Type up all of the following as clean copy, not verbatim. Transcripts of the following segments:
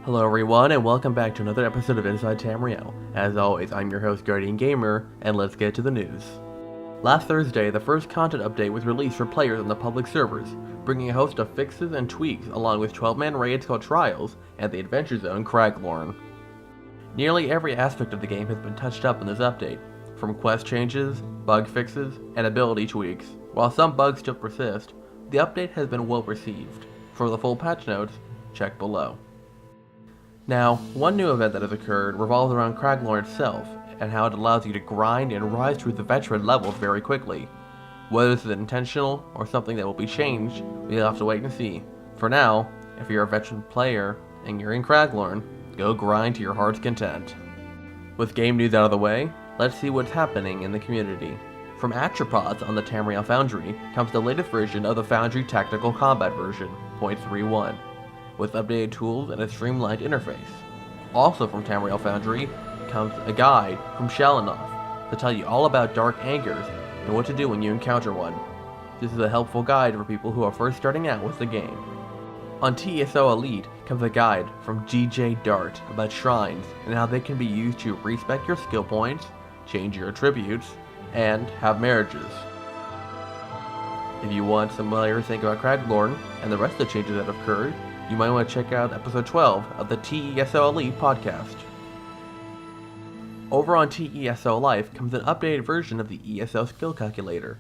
Hello everyone, and welcome back to another episode of Inside Tamriel. As always, I'm your host Guardiangamer, and let's get to the news. Last Thursday, the first content update was released for players on the public servers, bringing a host of fixes and tweaks along with 12-man raids called Trials and the adventure zone Craglorn. Nearly every aspect of the game has been touched up in this update, from quest changes, bug fixes, and ability tweaks. While some bugs still persist, the update has been well received. For the full patch notes, check below. Now, one new event that has occurred revolves around Craglorn itself, and how it allows you to grind and rise through the veteran levels very quickly. Whether this is intentional or something that will be changed, we'll have to wait and see. For now, if you're a veteran player and you're in Craglorn, go grind to your heart's content. With game news out of the way, let's see what's happening in the community. From Atropods on the Tamriel Foundry comes the latest version of the Foundry Tactical Combat version, 0.31. With updated tools and a streamlined interface. Also from Tamriel Foundry comes a guide from Shalinoth to tell you all about dark angers and what to do when you encounter one. This is a helpful guide for people who are first starting out with the game. On TESO Elite comes a guide from GJ Dart about shrines and how they can be used to respec your skill points, change your attributes, and have marriages. If you want some more to think about Craglorn and the rest of the changes that have occurred, you might want to check out episode 12 of the TESO Elite podcast. Over on TESO Life comes an updated version of the ESO skill calculator.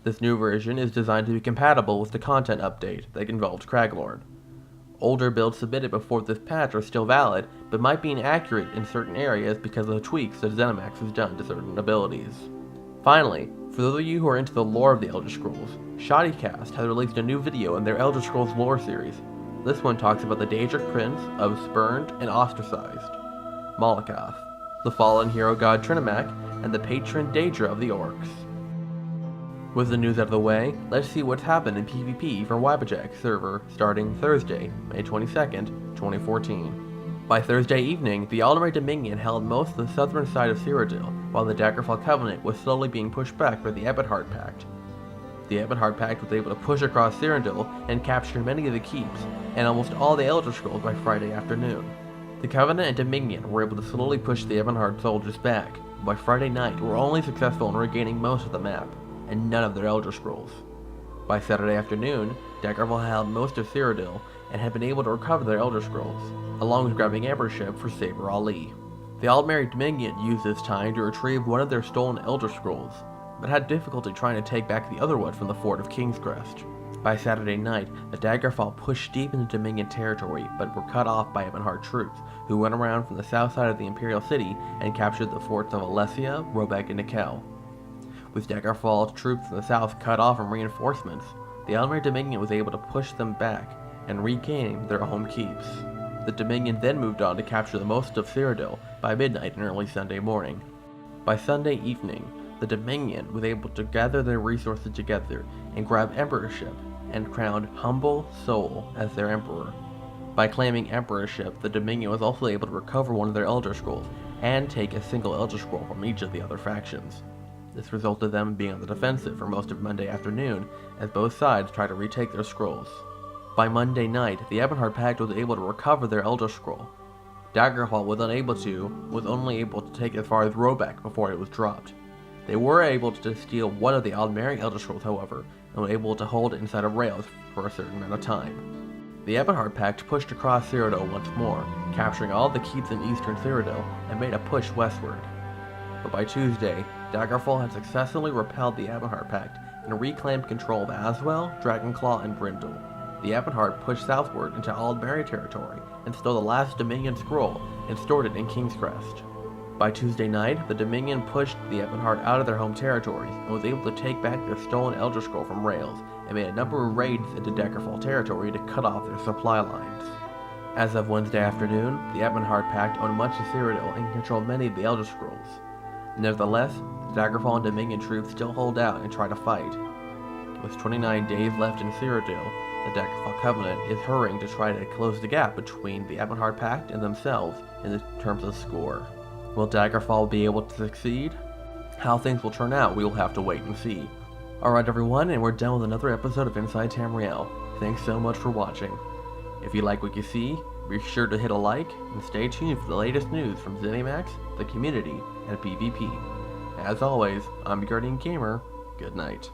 This new version is designed to be compatible with the content update that involves Craglorn. Older builds submitted before this patch are still valid, but might be inaccurate in certain areas because of the tweaks that ZeniMax has done to certain abilities. Finally, for those of you who are into the lore of the Elder Scrolls, Shoddycast has released a new video in their Elder Scrolls lore series. This one talks about the Daedric Prince of Spurned and Ostracized, Malakath, the fallen hero god Trinimac, and the patron Daedra of the Orcs. With the news out of the way, let's see what's happened in PvP for Wabbajack server starting Thursday, May 22nd, 2014. By Thursday evening, the Aldmeri Dominion held most of the southern side of Cyrodiil, while the Daggerfall Covenant was slowly being pushed back by the Ebonheart Pact. The Ebonheart Pact was able to push across Cyrodiil and capture many of the keeps, and almost all the Elder Scrolls by Friday afternoon. The Covenant and Dominion were able to slowly push the Ebonheart soldiers back, but by Friday night were only successful in regaining most of the map, and none of their Elder Scrolls. By Saturday afternoon, Daggerfall held most of Cyrodiil, and had been able to recover their Elder Scrolls, along with grabbing Emperorship for Saber Ali. The Aldmeri Dominion used this time to retrieve one of their stolen Elder Scrolls, but had difficulty trying to take back the other one from the fort of King's Crest. By Saturday night, the Daggerfall pushed deep into Dominion territory, but were cut off by Ebonheart troops, who went around from the south side of the Imperial City and captured the forts of Alessia, Robeck, and Nikel. With Daggerfall troops in the south cut off from reinforcements, the Aldmeri Dominion was able to push them back and regain their home keeps. The Dominion then moved on to capture the most of Cyrodiil by midnight and early Sunday morning. By Sunday evening, the Dominion was able to gather their resources together and grab Emperorship, and crowned Humble Soul as their Emperor. By claiming Emperorship, the Dominion was also able to recover one of their Elder Scrolls, and take a single Elder Scroll from each of the other factions. This resulted in them being on the defensive for most of Monday afternoon, as both sides tried to retake their scrolls. By Monday night, the Ebonheart Pact was able to recover their Elder Scroll. Daggerfall was only able to take as far as Robeck before it was dropped. They were able to steal one of the Aldmeri Elder Scrolls, however, and were able to hold it inside of rails for a certain amount of time. The Ebonheart Pact pushed across Cyrodiil once more, capturing all the keeps in eastern Cyrodiil, and made a push westward. But by Tuesday, Daggerfall had successfully repelled the Ebonheart Pact and reclaimed control of Aswell, Dragonclaw, and Brindle. The Ebonheart pushed southward into Aldmeri territory and stole the last Dominion scroll and stored it in King's Crest. By Tuesday night, the Dominion pushed the Ebonheart out of their home territories and was able to take back their stolen Elder Scroll from rails, and made a number of raids into Daggerfall territory to cut off their supply lines. As of Wednesday afternoon, the Ebonheart Pact owned much of Cyrodiil and controlled many of the Elder Scrolls. Nevertheless, the Daggerfall and Dominion troops still hold out and try to fight. With 29 days left in Cyrodiil, the Daggerfall Covenant is hurrying to try to close the gap between the Ebonheart Pact and themselves in terms of score. Will Daggerfall be able to succeed? How things will turn out, we will have to wait and see. Alright everyone, and we're done with another episode of Inside Tamriel. Thanks so much for watching. If you like what you see, be sure to hit a like and stay tuned for the latest news from ZeniMax, the community, and PvP. As always, I'm Guardiangamer. Good night.